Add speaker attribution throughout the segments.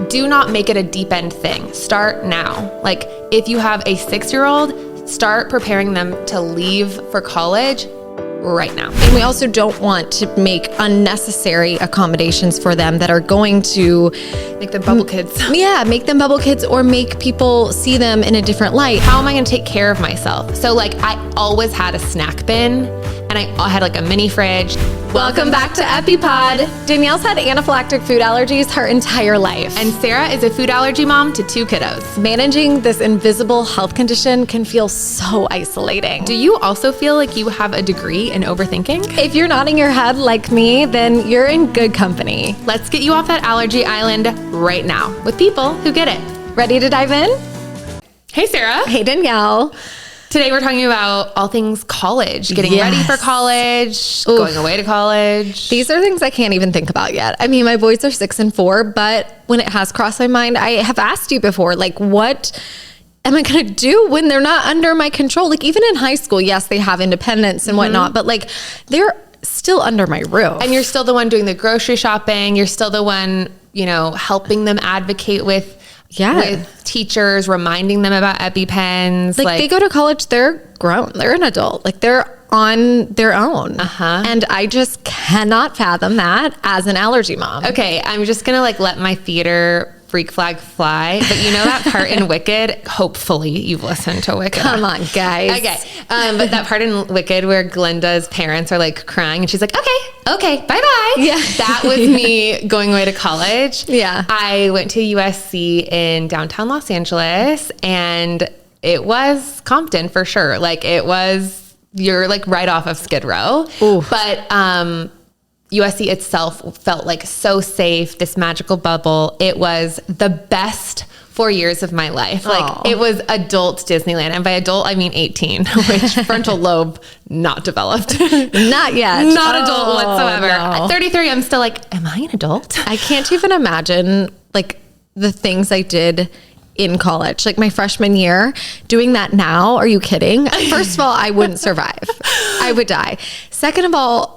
Speaker 1: do not make it a deep end thing. Start now. Like if you have a 6-year-old, start preparing them to leave for college right now.
Speaker 2: And we also don't want to make unnecessary accommodations for them that are going to
Speaker 1: make them bubble kids.
Speaker 2: Yeah, make them bubble kids or make people see them in a different light.
Speaker 1: How am I going to take care of myself? So like I always had a snack bin and I had like a mini fridge.
Speaker 2: Welcome back to EpiPod. Danielle's had anaphylactic food allergies her entire life.
Speaker 1: And Sarah is a food allergy mom to 2 kiddos.
Speaker 2: Managing this invisible health condition can feel so isolating.
Speaker 1: Do you also feel like you have a degree in overthinking?
Speaker 2: If you're nodding your head like me, then you're in good company.
Speaker 1: Let's get you off that allergy island right now with people who get it.
Speaker 2: Ready to dive in?
Speaker 1: Hey, Sarah.
Speaker 2: Hey, Danielle.
Speaker 1: Today we're talking about all things college, getting ready for college, going away to college.
Speaker 2: These are things I can't even think about yet. I mean, my boys are 6 and 4, but when it has crossed my mind, I have asked you before, like, what am I going to do when they're not under my control? Like, even in high school, yes, they have independence and whatnot, but like, they're still under my roof.
Speaker 1: And you're still the one doing the grocery shopping. You're still the one, you know, helping them advocate with teachers, reminding them about EpiPens.
Speaker 2: Like they go to college, they're grown, they're an adult, like they're on their own. And I just cannot fathom that as an allergy mom.
Speaker 1: Okay, I'm just gonna like let my theater freak flag fly, but you know that part in Wicked, hopefully you've listened to Wicked.
Speaker 2: Come on, guys.
Speaker 1: Okay, but that part in Wicked where Glinda's parents are like crying and she's like, okay, bye-bye.
Speaker 2: Yeah.
Speaker 1: That was me going away to college.
Speaker 2: Yeah.
Speaker 1: I went to USC in downtown Los Angeles and it was Compton for sure. Like you're like right off of Skid Row.
Speaker 2: Ooh.
Speaker 1: But USC itself felt like so safe, this magical bubble. It was the best 4 years of my life. Like it was adult Disneyland. And by adult, I mean 18, which frontal lobe not developed.
Speaker 2: Not yet.
Speaker 1: Not adult whatsoever.
Speaker 2: No.
Speaker 1: At 33, I'm still like, am I an adult?
Speaker 2: I can't even imagine like the things I did in college, like my freshman year, doing that now. Are you kidding? First of all, I wouldn't survive. I would die. Second of all,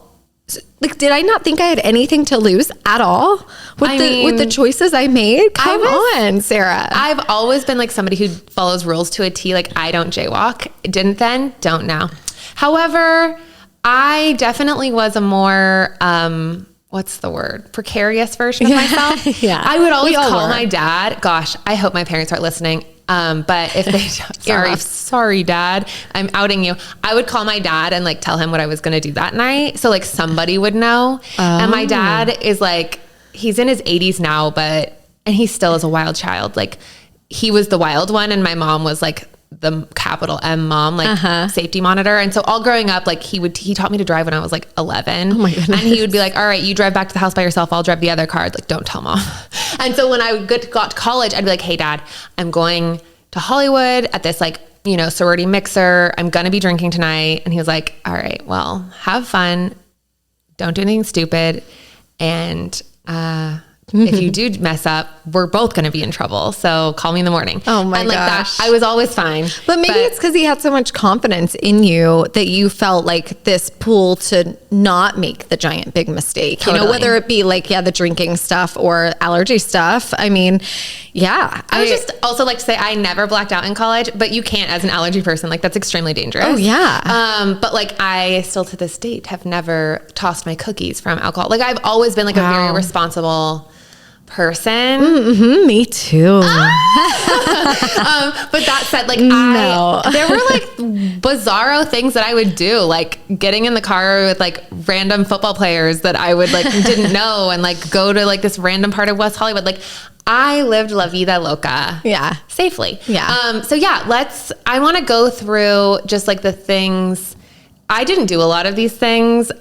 Speaker 2: like, did I not think I had anything to lose at all with the choices I made? Come on, Sarah.
Speaker 1: I've always been like somebody who follows rules to a T. Like I don't jaywalk. Didn't then, don't now. However, I definitely was a more, what's the word? Precarious version of myself.
Speaker 2: Yeah.
Speaker 1: I would always call my dad. Gosh, I hope my parents aren't listening. But if they, sorry, Dad, I'm outing you. I would call my dad and like tell him what I was going to do that night. So like somebody would know. And my dad is like, he's in his 80s now, and he still is a wild child. Like he was the wild one. And my mom was like the capital M mom, like safety monitor. And so all growing up, like he taught me to drive when I was like 11.
Speaker 2: Oh my goodness.
Speaker 1: And he would be like, all right, you drive back to the house by yourself. I'll drive the other car. Like, don't tell mom. And so when I got to college, I'd be like, hey Dad, I'm going to Hollywood at this like, you know, sorority mixer. I'm going to be drinking tonight. And he was like, all right, well, have fun. Don't do anything stupid. And, if you do mess up, we're both going to be in trouble. So call me in the morning.
Speaker 2: Oh my
Speaker 1: and like
Speaker 2: gosh.
Speaker 1: that, I was always fine.
Speaker 2: But maybe it's because he had so much confidence in you that you felt like this pull to not make the giant big mistake.
Speaker 1: Totally.
Speaker 2: You know, whether it be like, the drinking stuff or allergy stuff. I mean, yeah.
Speaker 1: I would just also like to say I never blacked out in college, but you can't as an allergy person. Like that's extremely dangerous.
Speaker 2: Oh yeah.
Speaker 1: But like I still to this date have never tossed my cookies from alcohol. Like I've always been like a very responsible person.
Speaker 2: Me too.
Speaker 1: But that said, like there were like bizarro things that I would do, like getting in the car with like random football players that I would like didn't know and like go to like this random part of West Hollywood. Like I lived La Vida Loca.
Speaker 2: Yeah.
Speaker 1: Safely.
Speaker 2: Yeah.
Speaker 1: So yeah, I want to go through just like the things. I didn't do a lot of these things.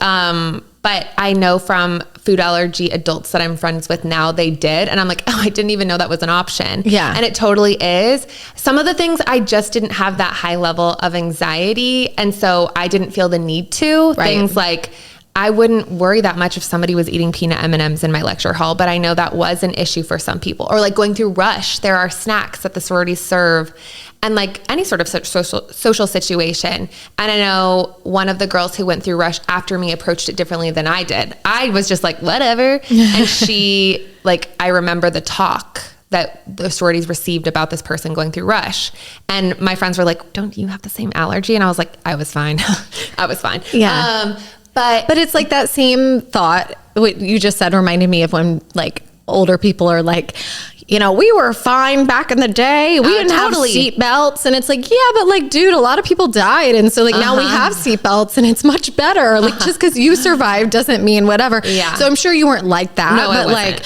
Speaker 1: But I know from food allergy adults that I'm friends with now, they did. And I'm like, oh, I didn't even know that was an option.
Speaker 2: Yeah.
Speaker 1: And it totally is. Some of the things I just didn't have that high level of anxiety. And so I didn't feel the need to.
Speaker 2: Right.
Speaker 1: Things like I wouldn't worry that much if somebody was eating peanut M&Ms in my lecture hall, but I know that was an issue for some people. Or like going through Rush, there are snacks that the sororities serve. And like any sort of social situation. And I know one of the girls who went through Rush after me approached it differently than I did. I was just like, whatever. And she, like, I remember the talk that the sororities received about this person going through rush. And my friends were like, don't you have the same allergy? And I was like, I was fine. I was fine.
Speaker 2: Yeah.
Speaker 1: But
Speaker 2: it's like that same thought, what you just said reminded me of when like older people are like, you know, we were fine back in the day. We didn't have seat belts. And it's like, yeah, but like, dude, a lot of people died. And so like now we have seat belts and it's much better. Like just because you survived doesn't mean whatever.
Speaker 1: Yeah.
Speaker 2: So I'm sure you weren't like that.
Speaker 1: No,
Speaker 2: but like,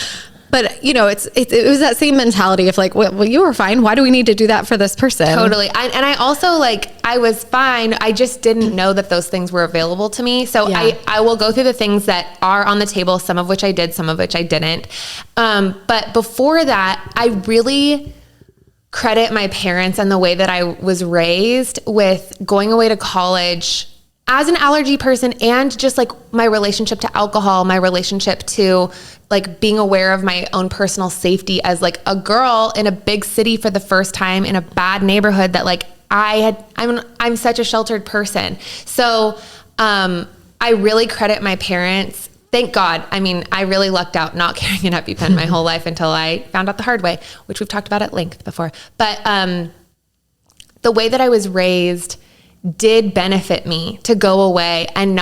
Speaker 2: but you know, it was that same mentality of like, well, you were fine. Why do we need to do that for this person?
Speaker 1: Totally. And I also like, I was fine. I just didn't know that those things were available to me. So I will go through the things that are on the table, some of which I did, some of which I didn't. But before that, I really credit my parents and the way that I was raised with going away to college as an allergy person, and just like my relationship to alcohol, my relationship to like being aware of my own personal safety as like a girl in a big city for the first time in a bad neighborhood that like I'm such a sheltered person. So I really credit my parents. Thank God. I mean, I really lucked out not carrying an EpiPen my whole life until I found out the hard way, which we've talked about at length before. But the way that I was raised did benefit me to go away and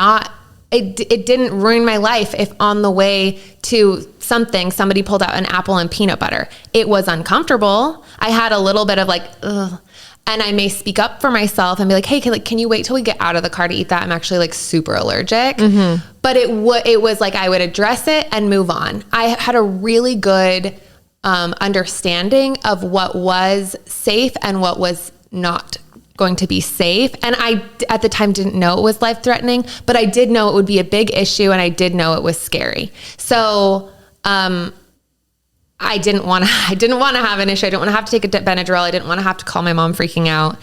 Speaker 1: it didn't ruin my life if on the way to somebody pulled out an apple and peanut butter. It was uncomfortable. I had a little bit of like, ugh. And I may speak up for myself and be like, hey, can you wait till we get out of the car to eat that? I'm actually like super allergic. Mm-hmm. But it was like I would address it and move on. I had a really good understanding of what was safe and what was not going to be safe. And I, at the time, didn't know it was life-threatening, but I did know it would be a big issue, and I did know it was scary. So I didn't want to have an issue. I didn't want to have to take a Benadryl. I didn't want to have to call my mom freaking out.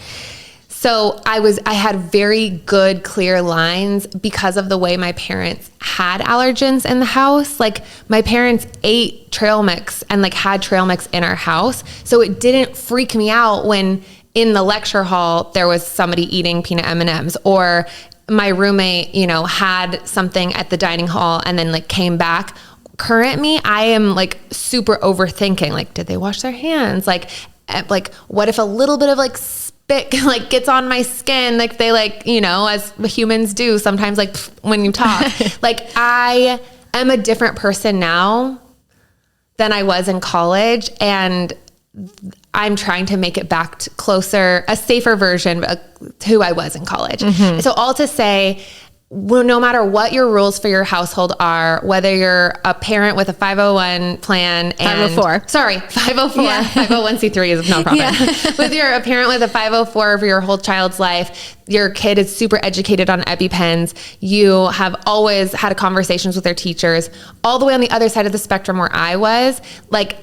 Speaker 1: So I had very good, clear lines because of the way my parents had allergens in the house. Like my parents ate trail mix and like had trail mix in our house. So it didn't freak me out when in the lecture hall, there was somebody eating peanut M&Ms, or my roommate, had something at the dining hall and then like came back. Current me, I am like super overthinking. Like, did they wash their hands? Like what if a little bit of like spit like gets on my skin? Like they as humans do sometimes, like when you talk. Like I am a different person now than I was in college, and I'm trying to make it back to closer, a safer version of who I was in college. Mm-hmm. So all to say, well, no matter what your rules for your household are, whether you're a parent with a 501 plan and 504, yeah. 501c3 is no problem. Yeah. Whether you're a parent with a 504 for your whole child's life, your kid is super educated on EpiPens, you have always had conversations with their teachers, all the way on the other side of the spectrum where I was, like,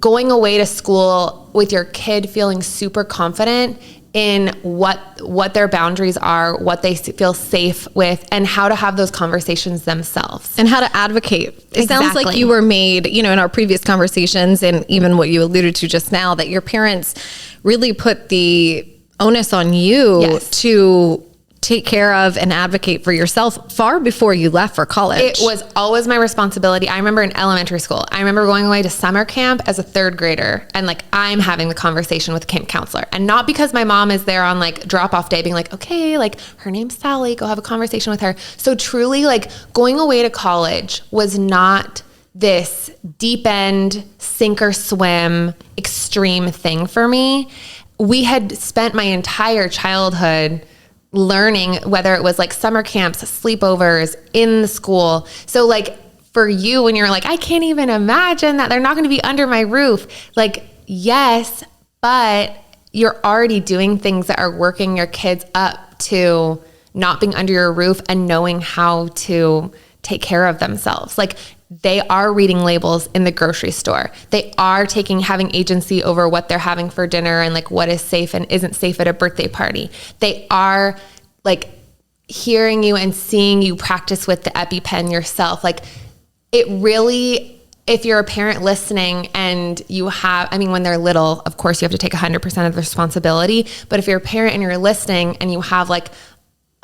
Speaker 1: going away to school with your kid feeling super confident in what their boundaries are, what they feel safe with, and how to have those conversations themselves.
Speaker 2: And how to advocate. It sounds like you were made, in our previous conversations, and even what you alluded to just now, that your parents really put the onus on you to take care of and advocate for yourself far before you left for college.
Speaker 1: It was always my responsibility. I remember in elementary school, I remember going away to summer camp as a third grader, and like I'm having the conversation with the camp counselor, and not because my mom is there on like drop off day being like, okay, like her name's Sally, go have a conversation with her. So truly, like going away to college was not this deep end, sink or swim, extreme thing for me. We had spent my entire childhood learning, whether it was like summer camps, sleepovers, in the school. So like for you, when you're like, I can't even imagine that they're not going to be under my roof. Like, yes, but you're already doing things that are working your kids up to not being under your roof and knowing how to take care of themselves. Like they are reading labels in the grocery store. They are having agency over what they're having for dinner and like what is safe and isn't safe at a birthday party. They are like hearing you and seeing you practice with the EpiPen yourself. Like it really, if you're a parent listening and you have, when they're little, of course you have to take 100% of the responsibility. But if you're a parent and you're listening and you have like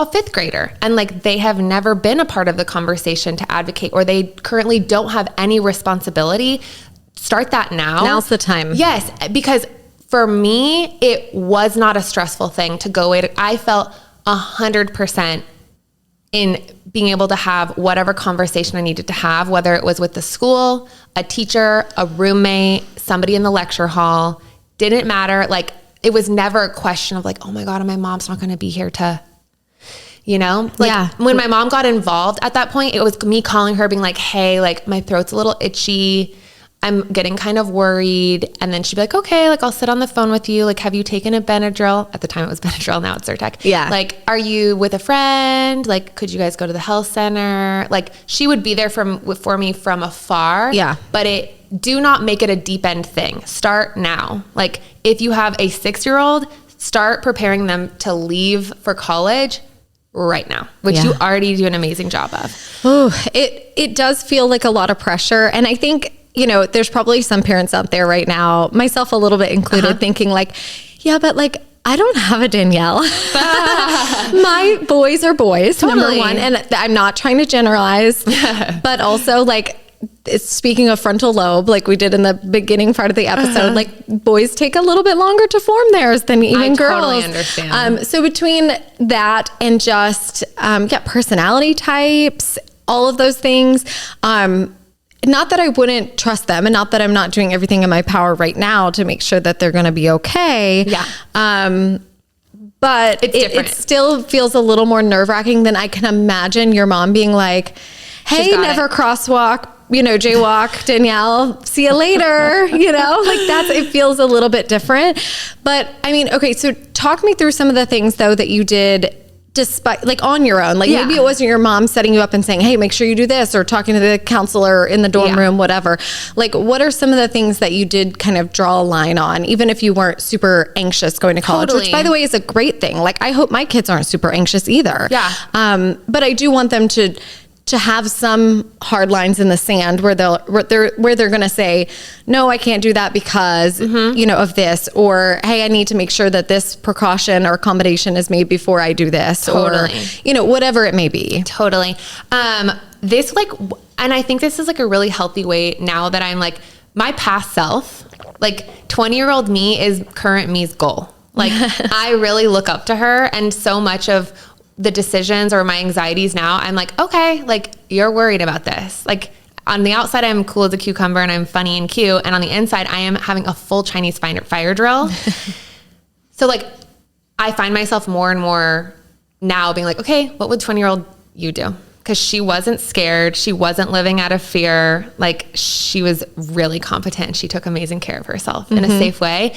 Speaker 1: a fifth grader and like they have never been a part of the conversation to advocate, or they currently don't have any responsibility start that now.
Speaker 2: Now's the time.
Speaker 1: Yes, because for me, it was not a stressful thing to go away. I felt 100% in being able to have whatever conversation I needed to have, whether it was with the school, a teacher, a roommate, somebody in the lecture hall, didn't matter. Like, it was never a question of like, oh my God, my mom's not going to be here to, you know, like when my mom got involved at that point, it was me calling her being like, hey, like my throat's a little itchy. I'm getting kind of worried. And then she'd be like, okay, like I'll sit on the phone with you. Like, have you taken a Benadryl? At the time it was Benadryl, now it's Zyrtec.
Speaker 2: Yeah.
Speaker 1: Like, are you with a friend? Like, could you guys go to the health center? Like, she would be there for me from afar.
Speaker 2: Yeah.
Speaker 1: But do not make it a deep end thing. Start now. Like, if you have a 6-year-old, start preparing them to leave for college right now, which you already do an amazing job of.
Speaker 2: Oh, it does feel like a lot of pressure. And I think, you know, there's probably some parents out there right now, myself a little bit included, thinking like, yeah, but like, I don't have a Danielle. My boys are boys, number one. And I'm not trying to generalize, but also like, speaking of frontal lobe, like we did in the beginning part of the episode, like boys take a little bit longer to form theirs than even girls.
Speaker 1: I totally understand.
Speaker 2: So between that and just, personality types, all of those things, not that I wouldn't trust them and not that I'm not doing everything in my power right now to make sure that they're going to be okay.
Speaker 1: Yeah.
Speaker 2: But it still feels a little more nerve-wracking than I can imagine your mom being like, hey, never crosswalk, you know, jaywalk, Danielle, see you later, you know, like it feels a little bit different. But I mean, okay, so talk me through some of the things though that you did despite, like on your own, like maybe it wasn't your mom setting you up and saying, hey, make sure you do this, or talking to the counselor in the dorm room, whatever. Like, what are some of the things that you did kind of draw a line on, even if you weren't super anxious going to college, which by the way is a great thing. Like, I hope my kids aren't super anxious either.
Speaker 1: Yeah.
Speaker 2: But I do want them to have some hard lines in the sand where they're going to say, no, I can't do that because, you know, of this, or, hey, I need to make sure that this precaution or accommodation is made before I do this, or, you know, whatever it may be.
Speaker 1: Totally. This like, and I think this is like a really healthy way now that I'm like my past self, like 20-year-old me is current me's goal. Like I really look up to her, and so much of the decisions or my anxieties now, I'm like, okay, like you're worried about this. Like on the outside, I'm cool as a cucumber and I'm funny and cute. And on the inside, I am having a full Chinese fire drill. So like, I find myself more and more now being like, okay, what would 20-year-old you do? Because she wasn't scared. She wasn't living out of fear. Like she was really competent. She took amazing care of herself in a safe way.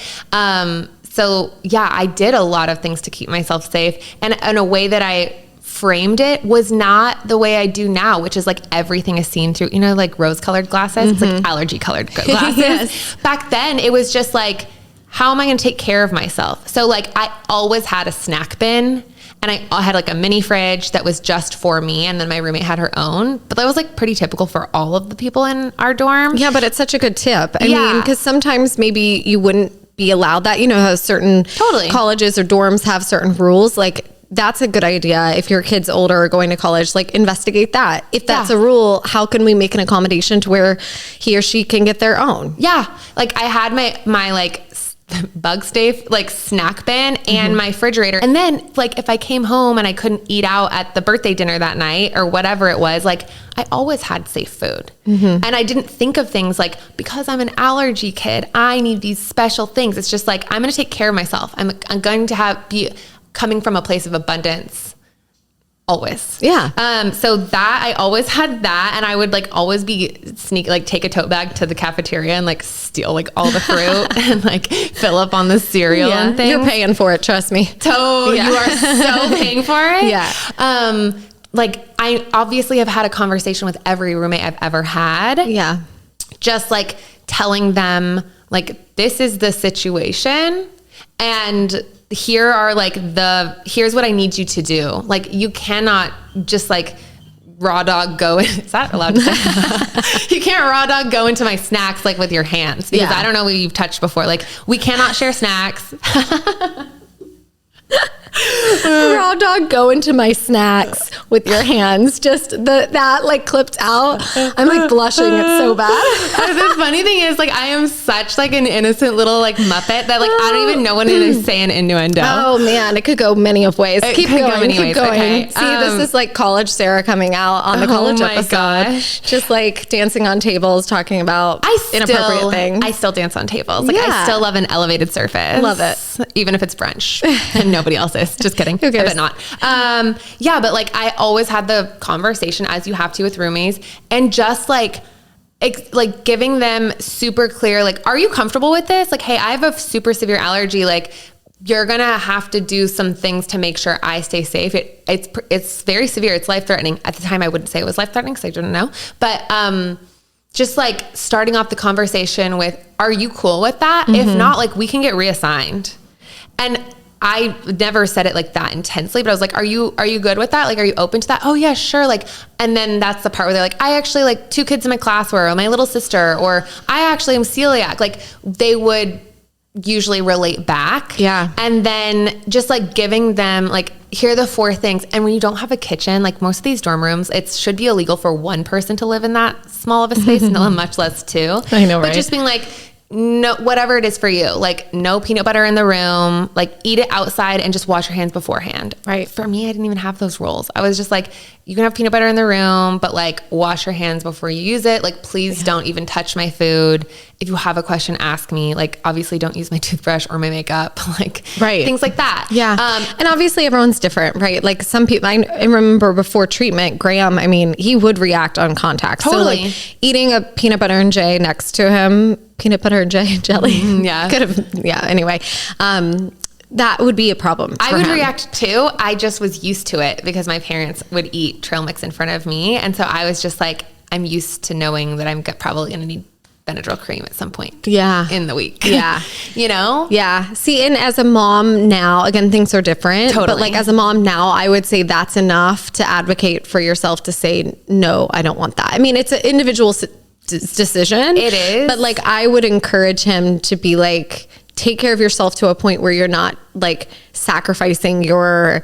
Speaker 1: So yeah, I did a lot of things to keep myself safe. And in a way that I framed it was not the way I do now, which is like everything is seen through, you know, like rose-colored glasses. It's like allergy-colored glasses. Yes. Back then, it was just like, how am I going to take care of myself? So like I always had a snack bin, and I had like a mini fridge that was just for me. And then my roommate had her own, but that was like pretty typical for all of the people in our dorm.
Speaker 2: Yeah, but it's such a good tip. I mean, because sometimes maybe you wouldn't be allowed that, you know, how certain colleges or dorms have certain rules. Like that's a good idea. If your kid's older or going to college, like investigate that. If that's a rule, how can we make an accommodation to where he or she can get their own? Yeah.
Speaker 1: Like I had my like bug safe like snack bin and my refrigerator. And then like if I came home and I couldn't eat out at the birthday dinner that night or whatever it was, like I always had safe food. And I didn't think of things like, because I'm an allergy kid, I need these special things. It's just like, I'm going to take care of myself. I'm going to be coming from a place of abundance. Always.
Speaker 2: Yeah.
Speaker 1: So that I always had that, and I would like always be take a tote bag to the cafeteria and like steal like all the fruit and like fill up on the cereal and things.
Speaker 2: You're paying for it, trust me.
Speaker 1: You are so paying for it.
Speaker 2: Yeah.
Speaker 1: Like I obviously have had a conversation with every roommate I've ever had.
Speaker 2: Yeah.
Speaker 1: Just like telling them like, this is the situation, and here are like here's what I need you to do. Like you cannot just like raw dog go in. Is that allowed to say? You can't raw dog go into my snacks like with your hands, because I don't know what you've touched before. Like we cannot share snacks.
Speaker 2: Raw dog, go into my snacks with your hands. Just that like clipped out. I'm like blushing. It's so bad.
Speaker 1: The funny thing is, like, I am such like an innocent little like Muppet that like I don't even know when to say an innuendo.
Speaker 2: Oh man, it could go many of ways. Keep going. Keep going.
Speaker 1: Okay.
Speaker 2: See, this is like college Sarah coming out on the college episode.
Speaker 1: Gosh.
Speaker 2: Just like dancing on tables, talking about inappropriate things.
Speaker 1: I still dance on tables. Like I still love an elevated surface.
Speaker 2: Love it.
Speaker 1: Even if it's French and nobody else is. Just kidding.
Speaker 2: Who cares?
Speaker 1: But not. Yeah, but like I always had the conversation as you have to with roomies, and just like giving them super clear, like, are you comfortable with this? Like, hey, I have a super severe allergy. Like, you're going to have to do some things to make sure I stay safe. It's very severe. It's life-threatening. At the time, I wouldn't say it was life-threatening because I didn't know. But just like starting off the conversation with, are you cool with that? Mm-hmm. If not, like, we can get reassigned. And I never said it like that intensely, but I was like, are you good with that? Like, are you open to that? Oh yeah, sure. Like, and then that's the part where they're like, I actually, like, 2 kids in my class were, or my little sister, or I actually am celiac. Like, they would usually relate back.
Speaker 2: Yeah.
Speaker 1: And then just like giving them like, here are the 4 things. And when you don't have a kitchen, like most of these dorm rooms, it should be illegal for 1 person to live in that small of a space, much less 2.
Speaker 2: I know, right?
Speaker 1: But just being like, no, whatever it is for you, like no peanut butter in the room, like eat it outside and just wash your hands beforehand.
Speaker 2: Right.
Speaker 1: For me, I didn't even have those rules. I was just like, you can have peanut butter in the room, but like wash your hands before you use it. Like, please don't even touch my food. If you have a question, ask me. Like, obviously don't use my toothbrush or my makeup, like things like that.
Speaker 2: Yeah. And obviously everyone's different, right? Like some people, I remember before treatment, Graham, I mean, he would react on contact.
Speaker 1: Totally.
Speaker 2: So like eating a peanut butter and J next to him, peanut butter and jelly.
Speaker 1: Yeah.
Speaker 2: Could have, anyway. That would be a problem.
Speaker 1: I would react too. I just was used to it because my parents would eat trail mix in front of me. And so I was just like, I'm used to knowing that I'm probably going to need Benadryl cream at some point in the week.
Speaker 2: Yeah.
Speaker 1: You know?
Speaker 2: Yeah. See, and as a mom now, again, things are different.
Speaker 1: Totally.
Speaker 2: But like as a mom now, I would say that's enough to advocate for yourself to say, no, I don't want that. I mean, it's an individual decision.
Speaker 1: It is.
Speaker 2: But like, I would encourage him to be like, take care of yourself to a point where you're not like sacrificing your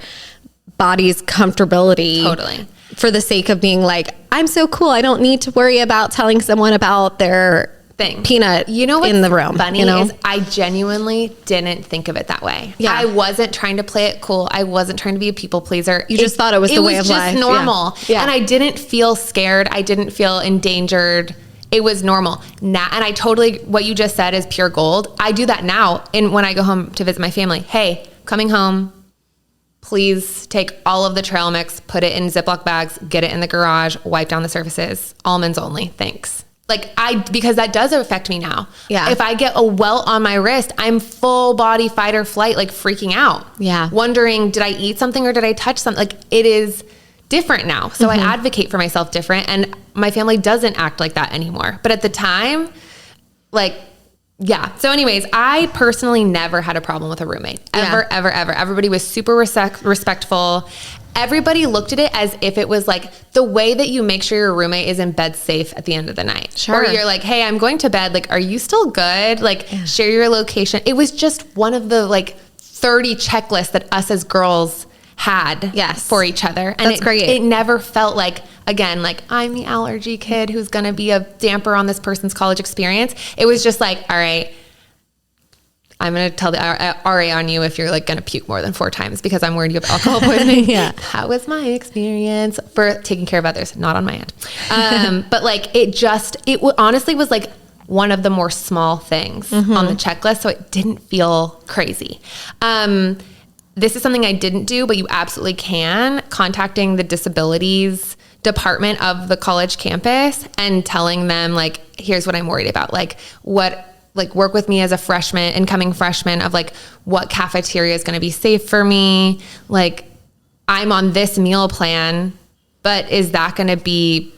Speaker 2: body's comfortability for the sake of being like, I'm so cool. I don't need to worry about telling someone about their peanut in the room.
Speaker 1: Funny is I genuinely didn't think of it that way.
Speaker 2: Yeah.
Speaker 1: I wasn't trying to play it cool. I wasn't trying to be a people pleaser.
Speaker 2: You just thought it was the way of life.
Speaker 1: It was just normal.
Speaker 2: Yeah.
Speaker 1: And I didn't feel scared. I didn't feel endangered. It was normal. Now, and I totally, what you just said is pure gold. I do that now. And when I go home to visit my family, hey, coming home, please take all of the trail mix, put it in Ziploc bags, get it in the garage, wipe down the surfaces, almonds only. Thanks. Like because that does affect me now.
Speaker 2: Yeah.
Speaker 1: If I get a welt on my wrist, I'm full body fight or flight, like freaking out.
Speaker 2: Yeah.
Speaker 1: Wondering, did I eat something or did I touch something? Like it is different now. So I advocate for myself different, and my family doesn't act like that anymore. But at the time, like, yeah. So anyways, I personally never had a problem with a roommate. Ever. Everybody was super respectful. Everybody looked at it as if it was like the way that you make sure your roommate is in bed safe at the end of the night.
Speaker 2: Sure.
Speaker 1: Or you're like, hey, I'm going to bed. Like, are you still good? Like, share your location. It was just one of the like 30 checklists that us as girls had for each other. And
Speaker 2: that's great.
Speaker 1: It never felt like, again, like I'm the allergy kid who's going to be a damper on this person's college experience. It was just like, all right, I'm going to tell the RA on you if you're like going to puke more than 4 times because I'm worried you have alcohol poisoning. That was my experience for taking care of others, not on my end. But like, it honestly was like one of the more small things on the checklist. So it didn't feel crazy. This is something I didn't do, but you absolutely can. Contacting the disabilities department of the college campus and telling them like, here's what I'm worried about. Like work with me as a incoming freshman of like what cafeteria is going to be safe for me. Like I'm on this meal plan, but is that going to be,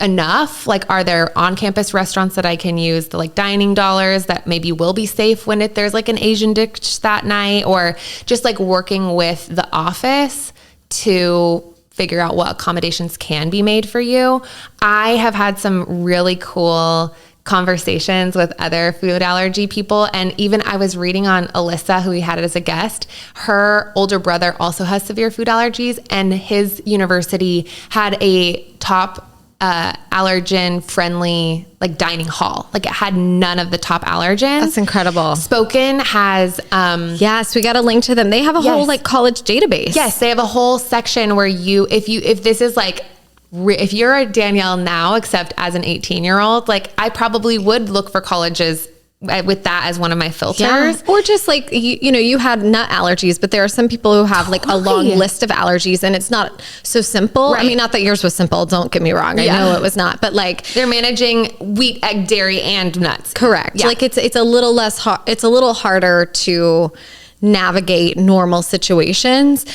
Speaker 1: enough? Like, are there on-campus restaurants that I can use the like dining dollars that maybe will be safe when there's like an Asian dish that night, or just like working with the office to figure out what accommodations can be made for you. I have had some really cool conversations with other food allergy people. And even I was reading on Alyssa, who we had as a guest, her older brother also has severe food allergies, and his university had a top allergen friendly like dining hall. Like it had none of the top allergens.
Speaker 2: That's incredible.
Speaker 1: Spoken has
Speaker 2: yes, we got a link to them. They have a whole like college database.
Speaker 1: Yes, they have a whole section where if this is like if you're a Danielle now, except as an 18-year-old, like I probably would look for colleges with that as one of my filters.
Speaker 2: Yeah. Or just like, you had nut allergies, but there are some people who have like a long list of allergies and it's not so simple. Right. I mean, not that yours was simple. Don't get me wrong. I know it was not, but like
Speaker 1: they're managing wheat, egg, dairy, and nuts.
Speaker 2: Correct. Yeah. Like it's a little less hard. It's a little harder to navigate normal situations.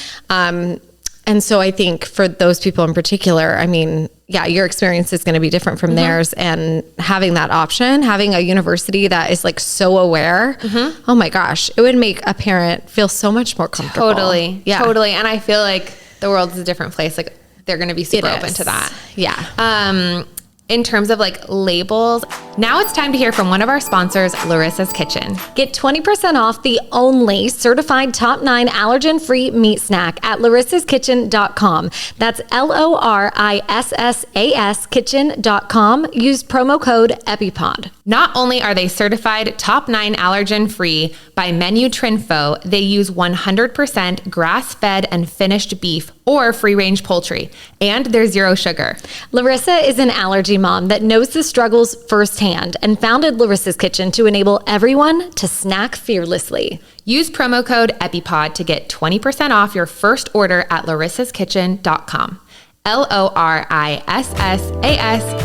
Speaker 2: And so I think for those people in particular, I mean, your experience is going to be different from theirs, and having that option, having a university that is like so aware, oh my gosh, it would make a parent feel so much more comfortable.
Speaker 1: Totally. Yeah. Totally. And I feel like the world's a different place. Like they're going to be super open to that.
Speaker 2: Yeah.
Speaker 1: In terms of like labels, now it's time to hear from one of our sponsors, Larissa's Kitchen.
Speaker 2: Get 20% off the only certified top 9 allergen-free meat snack at larissaskitchen.com. That's LORISSAS kitchen.com. Use promo code EpiPod.
Speaker 1: Not only are they certified top 9 allergen-free by Menu Trinfo, they use 100% grass-fed and finished beef or free-range poultry, and they're zero sugar.
Speaker 2: Larissa is an allergy mom that knows the struggles firsthand and founded Larissa's Kitchen to enable everyone to snack fearlessly.
Speaker 1: Use promo code EpiPod to get 20% off your first order at larissaskitchen.com. LORISSAS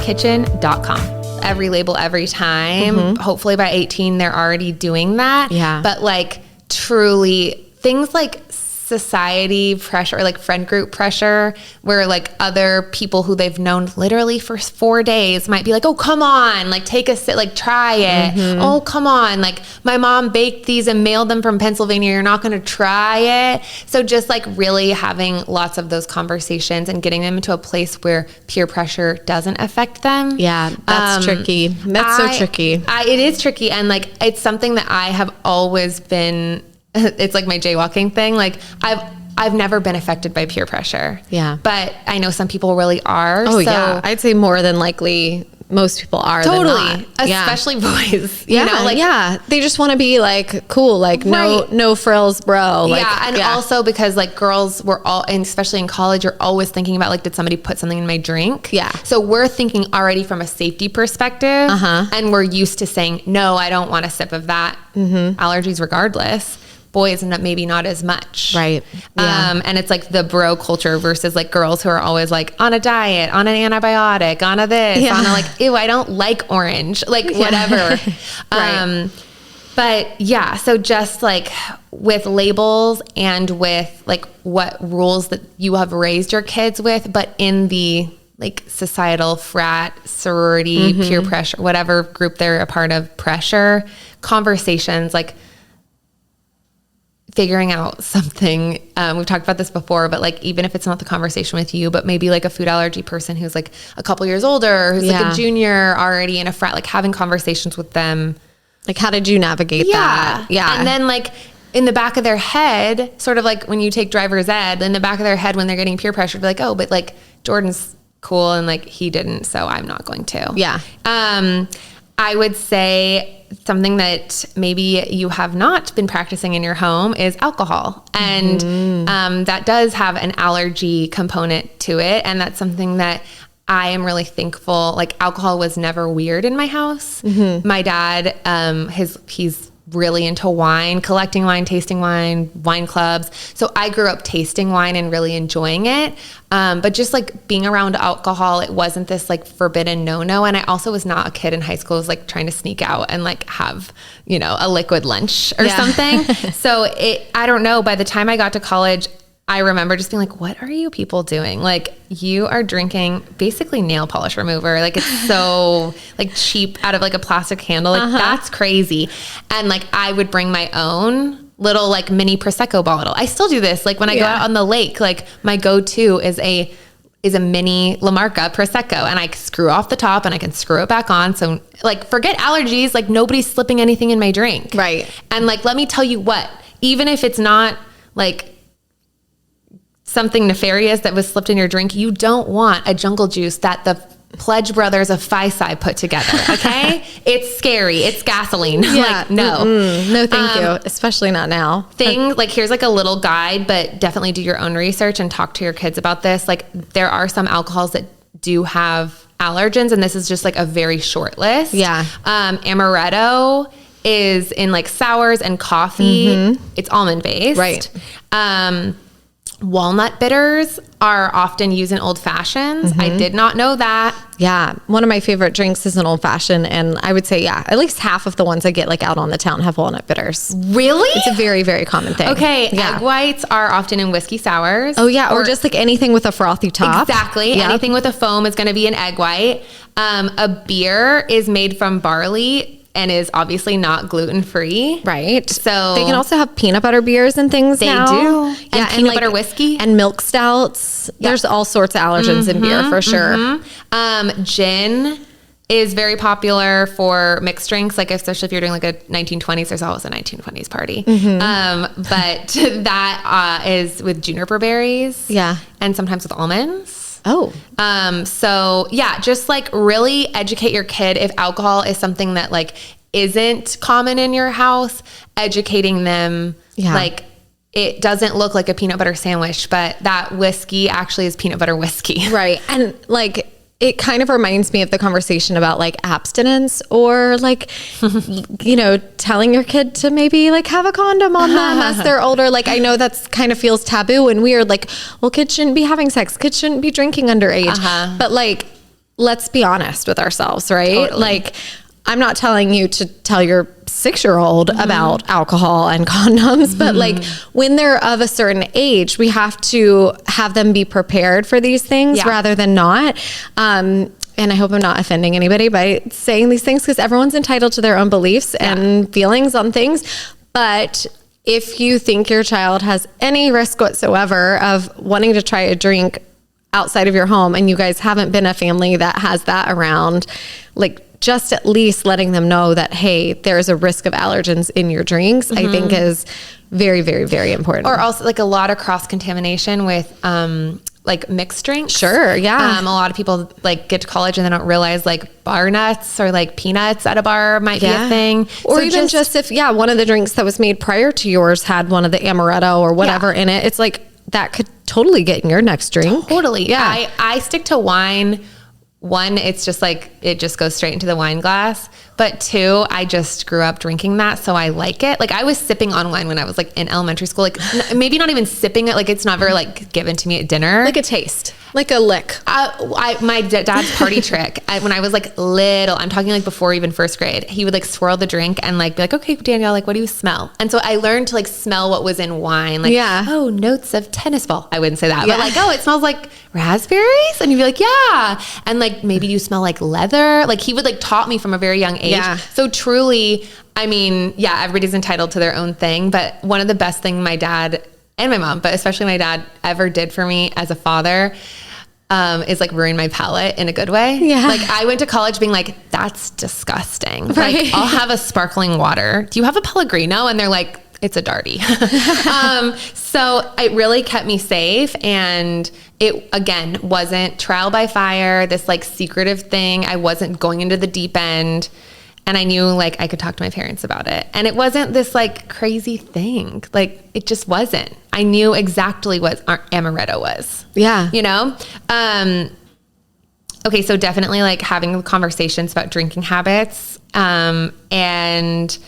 Speaker 1: kitchen.com. Every label, every time. Hopefully by 18, they're already doing that.
Speaker 2: Yeah.
Speaker 1: But like truly things like society pressure or like friend group pressure, where like other people who they've known literally for 4 days might be like, oh, come on, like take a sit, like try it. Oh, come on. Like my mom baked these and mailed them from Pennsylvania. You're not going to try it. So just like really having lots of those conversations and getting them into a place where peer pressure doesn't affect them.
Speaker 2: Yeah, that's tricky. That's so tricky.
Speaker 1: It is tricky. And like, it's something that I have always been, it's like my jaywalking thing. Like I've never been affected by peer pressure.
Speaker 2: Yeah.
Speaker 1: But I know some people really are.
Speaker 2: Oh, yeah. I'd say more than likely most people are.
Speaker 1: Totally. Especially boys.
Speaker 2: You know, like, they just want to be like cool, like no frills, bro. Like,
Speaker 1: also because like girls were all, and especially in college, you're always thinking about like, did somebody put something in my drink?
Speaker 2: Yeah.
Speaker 1: So we're thinking already from a safety perspective, and we're used to saying, no, I don't want a sip of that. Allergies regardless. Boys, maybe not as much.
Speaker 2: Right. Yeah.
Speaker 1: And it's like the bro culture versus like girls who are always like on a diet, on an antibiotic, on a this, on a like, ew, I don't like orange, like whatever.
Speaker 2: Right.
Speaker 1: But yeah, so just like with labels and with like what rules that you have raised your kids with, but in the like societal frat, sorority, peer pressure, whatever group they're a part of, pressure, conversations, like figuring out something. We've talked about this before, but like, even if it's not the conversation with you, but maybe like a food allergy person who's like a couple years older, who's like a junior already in a frat, like having conversations with them.
Speaker 2: Like, how did you navigate that? Yeah.
Speaker 1: And then like in the back of their head, sort of like when you take driver's ed, in the back of their head, when they're getting peer pressure, be like, oh, but like Jordan's cool. And like, he didn't, so I'm not going to.
Speaker 2: Yeah.
Speaker 1: I would say something that maybe you have not been practicing in your home is alcohol. And that does have an allergy component to it. And that's something that I am really thankful. Like, alcohol was never weird in my house. My dad, he's really into wine, collecting wine, tasting wine, wine clubs. So I grew up tasting wine and really enjoying it. But just like being around alcohol, it wasn't this like forbidden no-no. And I also was not a kid in high school who was like trying to sneak out and like have, you know, a liquid lunch or something. So I don't know, by the time I got to college, I remember just being like, what are you people doing? Like, you are drinking basically nail polish remover. Like, it's so like cheap out of like a plastic handle. Like that's crazy. And like, I would bring my own little like mini Prosecco bottle. I still do this. Like when I go out on the lake, like my go-to is a is a mini La Marca Prosecco, and I screw off the top and I can screw it back on. So like, forget allergies, like nobody's slipping anything in my drink.
Speaker 2: Right.
Speaker 1: And like, let me tell you what, even if it's not like something nefarious that was slipped in your drink, you don't want a jungle juice that the Pledge Brothers of Phi-Psi put together. Okay. It's scary. It's gasoline.
Speaker 2: Yeah.
Speaker 1: Like, no.
Speaker 2: No, thank you. Especially not now.
Speaker 1: Things like, here's like a little guide, but definitely do your own research and talk to your kids about this. Like, there are some alcohols that do have allergens, and this is just like a very short list.
Speaker 2: Yeah.
Speaker 1: Amaretto is in like sours and coffee. It's almond based.
Speaker 2: Right.
Speaker 1: Walnut bitters are often used in old fashions. I did not know that.
Speaker 2: Yeah. One of my favorite drinks is an old fashioned. And I would say, yeah, at least half of the ones I get like out on the town have walnut bitters.
Speaker 1: Really?
Speaker 2: It's a very, very common thing.
Speaker 1: Okay.
Speaker 2: Yeah.
Speaker 1: Egg whites are often in whiskey sours.
Speaker 2: Oh yeah. Or just like anything with a frothy top.
Speaker 1: Exactly.
Speaker 2: Yep.
Speaker 1: Anything with a foam is going to be an egg white. A beer is made from barley and is obviously not gluten-free.
Speaker 2: Right.
Speaker 1: So
Speaker 2: they can also have peanut butter beers and things now.
Speaker 1: They do.
Speaker 2: Yeah,
Speaker 1: And peanut butter whiskey.
Speaker 2: And milk stouts. There's all sorts of allergens in beer for sure.
Speaker 1: Gin is very popular for mixed drinks, like especially if you're doing like a 1920s, there's always a 1920s party. But that is with juniper berries.
Speaker 2: Yeah.
Speaker 1: And sometimes with almonds.
Speaker 2: Oh.
Speaker 1: So yeah, just like really educate your kid if alcohol is something that like isn't common in your house, educating them.
Speaker 2: Yeah.
Speaker 1: Like, it doesn't look like a peanut butter sandwich, but that whiskey actually is peanut butter whiskey.
Speaker 2: Right. And like, it kind of reminds me of the conversation about like abstinence or like, you know, telling your kid to maybe like have a condom on them as they're older. Like, I know that's kind of feels taboo and weird. Like, well, kids shouldn't be having sex. Kids shouldn't be drinking underage. But like, let's be honest with ourselves, right?
Speaker 1: Totally.
Speaker 2: Like, I'm not telling you to tell your 6-year-old about alcohol and condoms, but like when they're of a certain age, we have to have them be prepared for these things rather than not. And I hope I'm not offending anybody by saying these things because everyone's entitled to their own beliefs and feelings on things. But if you think your child has any risk whatsoever of wanting to try a drink outside of your home and you guys haven't been a family that has that around, like, just at least letting them know that, hey, there's a risk of allergens in your drinks, I think is very, very, very important.
Speaker 1: Or also like a lot of cross-contamination with like mixed drinks.
Speaker 2: Sure, yeah.
Speaker 1: A lot of people like get to college and they don't realize like bar nuts or like peanuts at a bar might be a thing.
Speaker 2: Or
Speaker 1: So
Speaker 2: even just if, one of the drinks that was made prior to yours had one of the amaretto or whatever in it, it's like that could totally get in your next drink.
Speaker 1: Totally.
Speaker 2: Yeah.
Speaker 1: I stick to wine. One, it's just like, it just goes straight into the wine glass. But two, I just grew up drinking that, so I like it. Like, I was sipping on wine when I was like in elementary school. Like, maybe not even sipping it. Like, it's not very like given to me at dinner.
Speaker 2: Like a taste. Like a lick.
Speaker 1: My dad's party trick, when I was like little, I'm talking like before even first grade, he would like swirl the drink and like be like, okay, Danielle, like, what do you smell? And so I learned to like smell what was in wine. Like, oh, notes of tennis ball. I wouldn't say that, but like, oh, it smells like raspberries. And you'd be like, yeah. And like, maybe you smell like leather. Like, he would like taught me from a very young age.
Speaker 2: Yeah.
Speaker 1: So truly, I mean, everybody's entitled to their own thing. But one of the best things my dad and my mom, but especially my dad, ever did for me as a father is like ruin my palate in a good way.
Speaker 2: Yeah.
Speaker 1: Like, I went to college being like, that's disgusting.
Speaker 2: Right.
Speaker 1: Like, I'll have a sparkling water. Do you have a Pellegrino? And they're like, it's a Darty. So it really kept me safe. And it, again, wasn't trial by fire, this like secretive thing. I wasn't going into the deep end. And I knew like I could talk to my parents about it. And it wasn't this like crazy thing. Like, it just wasn't. I knew exactly what amaretto was.
Speaker 2: Yeah.
Speaker 1: You know? Okay, so definitely like having conversations about drinking habits. And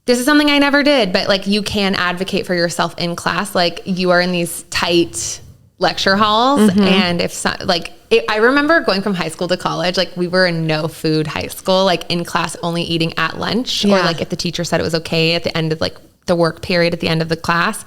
Speaker 1: this is something I never did, but like, you can advocate for yourself in class. Like, you are in these tight lecture halls. And if so, like, I remember going from high school to college, like, we were in no food high school, like in class only eating at lunch, or like if the teacher said it was okay at the end of like the work period at the end of the class.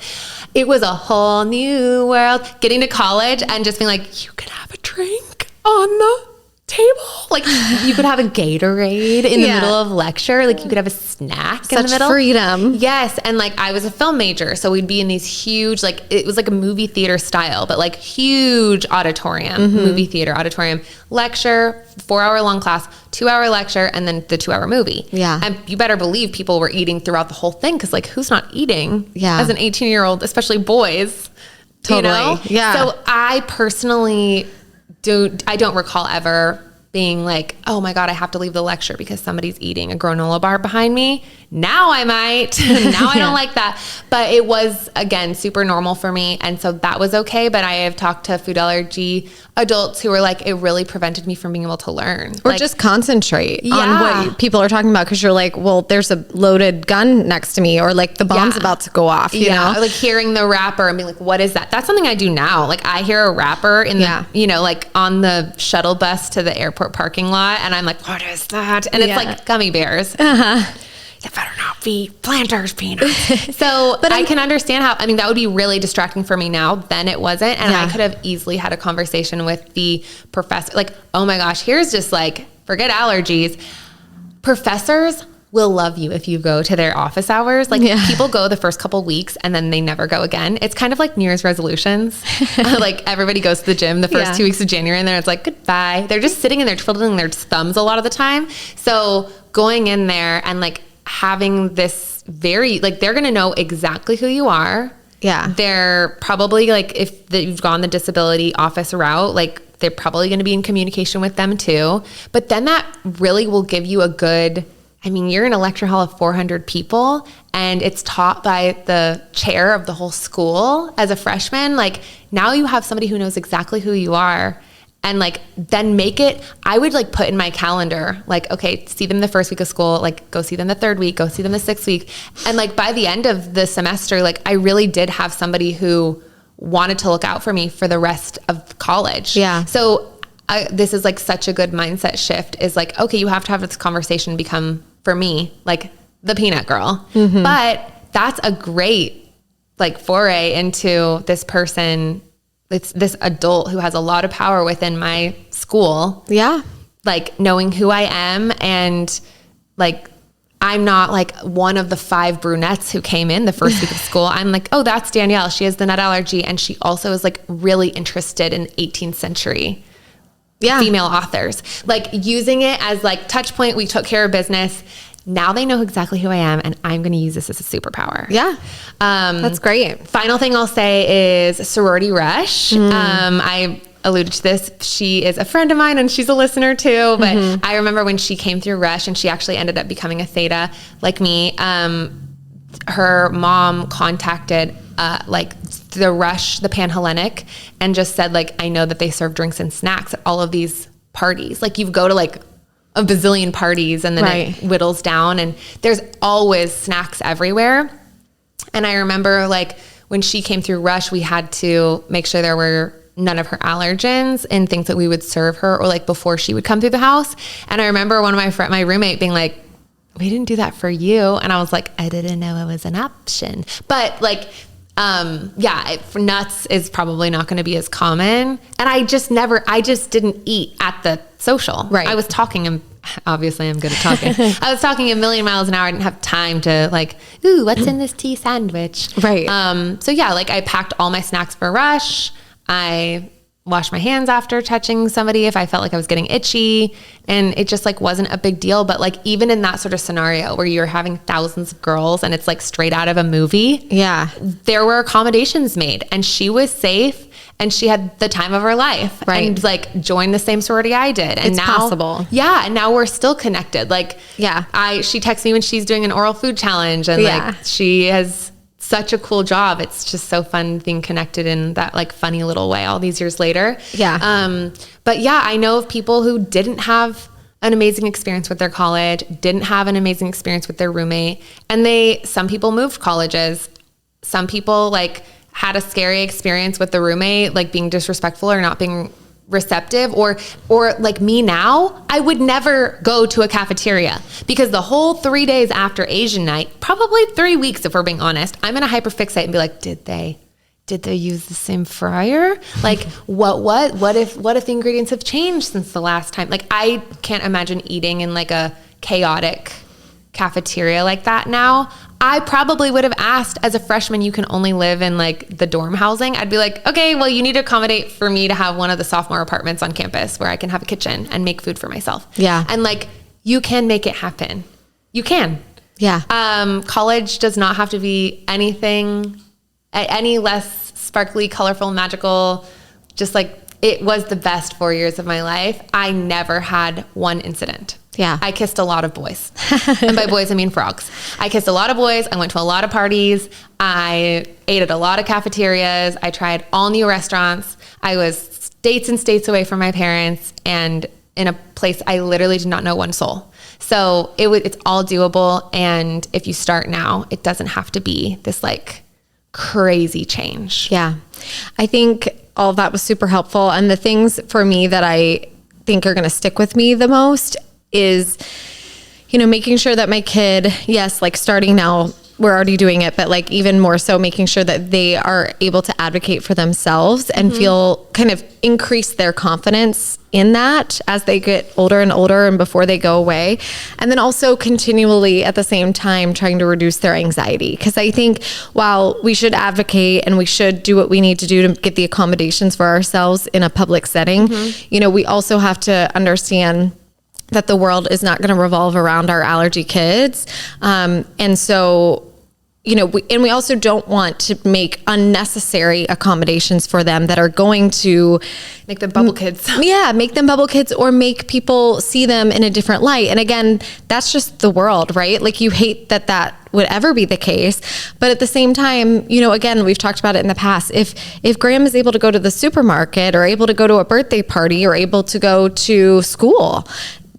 Speaker 1: It was a whole new world getting to college and just being like, you can have a drink on the table. Like you could have a Gatorade in the middle of lecture. Like you could have a snack in the middle.
Speaker 2: Freedom.
Speaker 1: Yes. And like I was a film major. So we'd be in these huge, like it was like a movie theater style, but like huge auditorium, movie theater auditorium, lecture, 4-hour long class, 2-hour lecture, and then the 2-hour movie.
Speaker 2: Yeah.
Speaker 1: And you better believe people were eating throughout the whole thing. Cause like who's not eating as an 18-year-old, especially boys,
Speaker 2: Totally.
Speaker 1: you know?
Speaker 2: Yeah.
Speaker 1: So I personally I don't recall ever being like, oh my God, I have to leave the lecture because somebody's eating a granola bar behind me. Now I might. Now I don't like that. But it was, again, super normal for me. And so that was okay. But I have talked to food allergy adults who were like, it really prevented me from being able to learn.
Speaker 2: Or
Speaker 1: like,
Speaker 2: just concentrate on what people are talking about. Cause you're like, well, there's a loaded gun next to me, or like the bomb's about to go off, you know?
Speaker 1: Or like hearing the rapper and being like, what is that? That's something I do now. Like I hear a rapper in the, you know, like on the shuttle bus to the airport parking lot. And I'm like, what is that? And it's like gummy bears. It better not be Planters peanuts. So, but I can understand how, I mean, that would be really distracting for me now. Then it wasn't. And I could have easily had a conversation with the professor. Like, oh my gosh, here's just like, forget allergies. Professors will love you if you go to their office hours. Like people go the first couple weeks and then they never go again. It's kind of like New Year's resolutions. Like everybody goes to the gym the first 2 weeks of January and then it's like, goodbye. They're just sitting in there twiddling their thumbs a lot of the time. So going in there and like having this very, like they're going to know exactly who you are.
Speaker 2: Yeah.
Speaker 1: They're probably like, if you've gone the disability office route, like they're probably going to be in communication with them too. But then that really will give you a good, I mean, you're in a lecture hall of 400 people and it's taught by the chair of the whole school as a freshman. Like now you have somebody who knows exactly who you are. And like, then make it, I would like put in my calendar, like, okay, see them the first week of school, like go see them the third week, go see them the 6th week. And like by the end of the semester, like I really did have somebody who wanted to look out for me for the rest of college. Yeah. So this is like such a good mindset shift is like, okay, you have to have this conversation become for me, like the peanut girl. But that's a great like foray into this person. It's this adult who has a lot of power within my school. Yeah. Like knowing who I am and like, I'm not like one of the 5 brunettes who came in the first week of school. I'm like, oh, that's Danielle. She has the nut allergy. And she also is like really interested in 18th century female authors, like using it as like touch point. We took care of business. Now they know exactly who I am and I'm going to use this as a superpower. Yeah. That's great. Final thing I'll say is sorority rush. I alluded to this. She is a friend of mine and she's a listener too. But I remember when she came through rush and she actually ended up becoming a theta like me. Her mom contacted like the rush, the Panhellenic, and just said like, I know that they serve drinks and snacks at all of these parties. Like you go to like a bazillion parties and then it whittles down and there's always snacks everywhere. And I remember like when she came through rush, we had to make sure there were none of her allergens and things that we would serve her or like before she would come through the house. And I remember one of my roommate being like, we didn't do that for you. And I was like, I didn't know it was an option. But like, for nuts is probably not going to be as common. And I just didn't eat at the social. Right. I was talking and obviously I'm good at talking. I was talking a million miles an hour. I didn't have time to like, ooh, what's in this tea sandwich? Right. So yeah, like I packed all my snacks for rush. I washed my hands after touching somebody if I felt like I was getting itchy, and it just like wasn't a big deal. But like even in that sort of scenario where you're having thousands of girls and it's like straight out of a movie, there were accommodations made and she was safe and she had the time of her life and like joined the same sorority I did. And
Speaker 2: it's
Speaker 1: now,
Speaker 2: possible.
Speaker 1: Yeah. And now we're still connected. Like, she texts me when she's doing an oral food challenge and like she has such a cool job. It's just so fun being connected in that like funny little way all these years later. Yeah. But yeah, I know of people who didn't have an amazing experience with their college, didn't have an amazing experience with their roommate. And some people moved colleges. Some people like had a scary experience with the roommate, like being disrespectful or not being receptive, or like me now, I would never go to a cafeteria because the whole 3 days after Asian night, probably 3 weeks if we're being honest, I'm gonna hyperfixate and be like, did they did they use the same fryer? Like what if the ingredients have changed since the last time? Like I can't imagine eating in like a chaotic cafeteria like that now. I probably would have asked as a freshman, you can only live in like the dorm housing. I'd be like, okay, well, you need to accommodate for me to have one of the sophomore apartments on campus where I can have a kitchen and make food for myself.
Speaker 2: Yeah.
Speaker 1: And like, you can make it happen. You can.
Speaker 2: Yeah.
Speaker 1: College does not have to be anything, any less sparkly, colorful, magical. Just like, it was the best 4 years of my life. I never had one incident.
Speaker 2: Yeah.
Speaker 1: I kissed a lot of boys. And by boys, I mean frogs. I kissed a lot of boys. I went to a lot of parties. I ate at a lot of cafeterias. I tried all new restaurants. I was states and states away from my parents and in a place I literally did not know one soul. So it's all doable. And if you start now, it doesn't have to be this like crazy change.
Speaker 2: Yeah. I think all of that was super helpful. And the things for me that I think are going to stick with me the most is, you know, making sure that my kid, yes, like starting now, we're already doing it, but like even more so making sure that they are able to advocate for themselves and feel kind of increase their confidence in that as they get older and older and before they go away. And then also continually at the same time trying to reduce their anxiety. Because I think while we should advocate and we should do what we need to do to get the accommodations for ourselves in a public setting, you know, we also have to understand that the world is not going to revolve around our allergy kids. And so, you know, we also don't want to make unnecessary accommodations for them that are going to
Speaker 1: make them bubble kids.
Speaker 2: Yeah, make them bubble kids or make people see them in a different light. And again, that's just the world, right? Like you hate that would ever be the case. But at the same time, you know, again, we've talked about it in the past. If Graham is able to go to the supermarket or able to go to a birthday party or able to go to school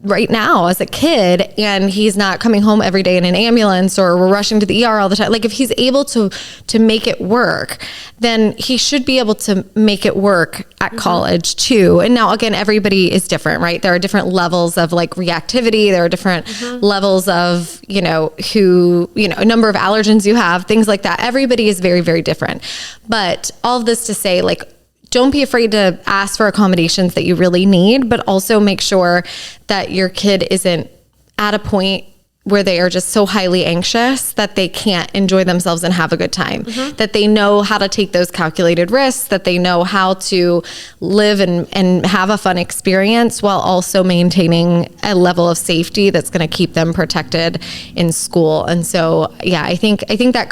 Speaker 2: right now as a kid and he's not coming home every day in an ambulance or we're rushing to the ER all the time. Like if he's able to make it work, then he should be able to make it work at college too. And now again, everybody is different, right? There are different levels of like reactivity. There are different levels of, you know, a number of allergens you have, things like that. Everybody is very, very different. But all of this to say, like, don't be afraid to ask for accommodations that you really need, but also make sure that your kid isn't at a point where they are just so highly anxious that they can't enjoy themselves and have a good time, that they know how to take those calculated risks, that they know how to live and have a fun experience while also maintaining a level of safety that's going to keep them protected in school. And so, yeah, I think that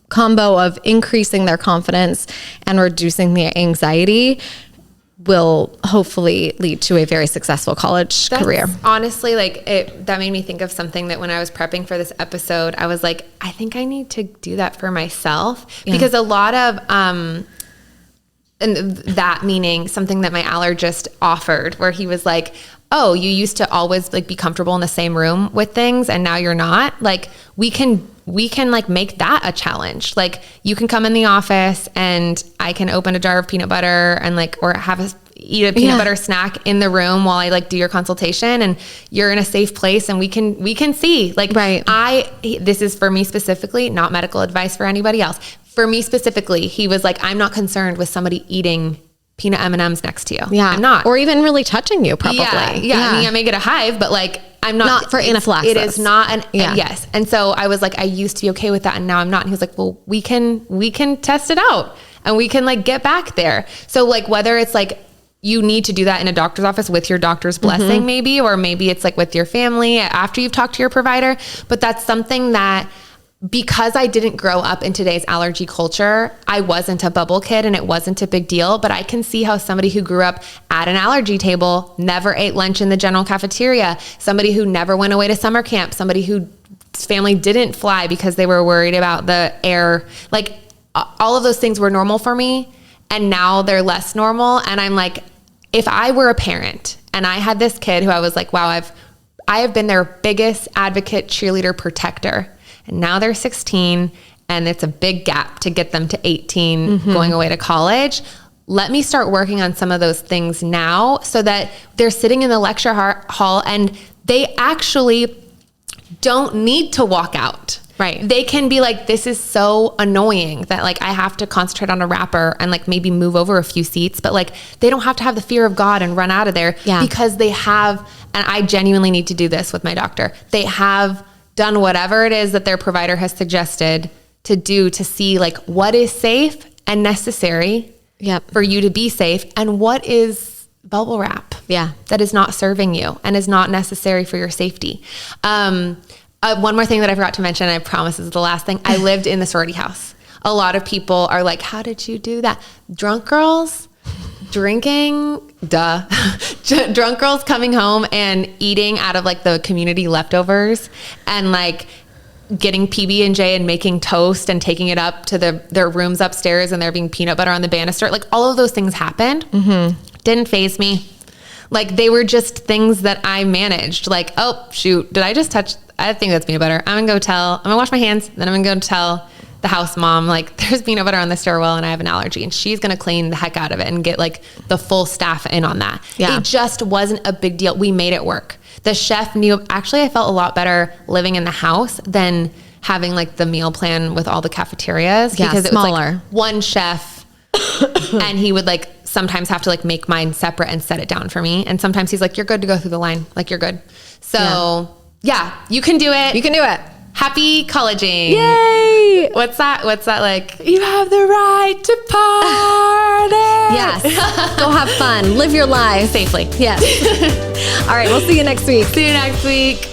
Speaker 2: combo of increasing their confidence and reducing the anxiety will hopefully lead to a very successful college career.
Speaker 1: Honestly, like that made me think of something that when I was prepping for this episode, I was like, I think I need to do that for myself because a lot of, and that meaning something that my allergist offered where he was like, oh, you used to always like be comfortable in the same room with things and now you're not. Like we can like make that a challenge. Like you can come in the office and I can open a jar of peanut butter and like, or eat a peanut butter snack in the room while I like do your consultation and you're in a safe place and we can see like, this is for me specifically, not medical advice for anybody else. For me specifically, he was like, I'm not concerned with somebody eating peanut M&Ms next to you.
Speaker 2: Yeah.
Speaker 1: I'm not.
Speaker 2: Or even really touching you probably.
Speaker 1: Yeah. I mean, I may get a hive, but like, I'm not
Speaker 2: for anaphylaxis.
Speaker 1: It is not yes. And so I was like, I used to be okay with that and now I'm not. And he was like, well, we can test it out and we can like get back there. So like whether it's like you need to do that in a doctor's office with your doctor's blessing maybe, or maybe it's like with your family after you've talked to your provider, but that's something that because I didn't grow up in today's allergy culture, I wasn't a bubble kid and it wasn't a big deal, but I can see how somebody who grew up at an allergy table, never ate lunch in the general cafeteria, somebody who never went away to summer camp, somebody whose family didn't fly because they were worried about the air, like all of those things were normal for me and now they're less normal. And I'm like, if I were a parent and I had this kid who I was like, wow, I have been their biggest advocate, cheerleader, protector. And now they're 16 and it's a big gap to get them to 18 going away to college. Let me start working on some of those things now so that they're sitting in the lecture hall and they actually don't need to walk out.
Speaker 2: Right.
Speaker 1: They can be like, this is so annoying that like I have to concentrate on a wrapper and like maybe move over a few seats, but like they don't have to have the fear of God and run out of there because they have, and I genuinely need to do this with my doctor. They have done whatever it is that their provider has suggested to do to see like what is safe and necessary for you to be safe and what is bubble wrap that is not serving you and is not necessary for your safety. One more thing that I forgot to mention, I promise this is the last thing. I lived in the sorority house. A lot of people are like, how did you do that? Drunk girls drinking, drunk girls coming home and eating out of like the community leftovers and like getting PB&J and making toast and taking it up to their rooms upstairs and there being peanut butter on the banister. Like all of those things happened. Didn't faze me. Like they were just things that I managed. Like, oh shoot, did I just touch, I think that's peanut butter. I'm gonna wash my hands. Then I'm gonna go tell the house mom, like there's peanut butter on the stairwell and I have an allergy, and she's going to clean the heck out of it and get like the full staff in on that. It just wasn't a big deal. We made it work. The chef knew, actually I felt a lot better living in the house than having like the meal plan with all the cafeterias because it was like one chef and he would like sometimes have to like make mine separate and set it down for me. And sometimes he's like, you're good to go through the line. Like you're good. So you can do it.
Speaker 2: You can do it.
Speaker 1: Happy colleging.
Speaker 2: Yay.
Speaker 1: What's that like? You have the right to party.
Speaker 2: Yes. Go have fun. Live your life.
Speaker 1: Safely.
Speaker 2: Yes. All right. We'll see you next week.
Speaker 1: See you next week.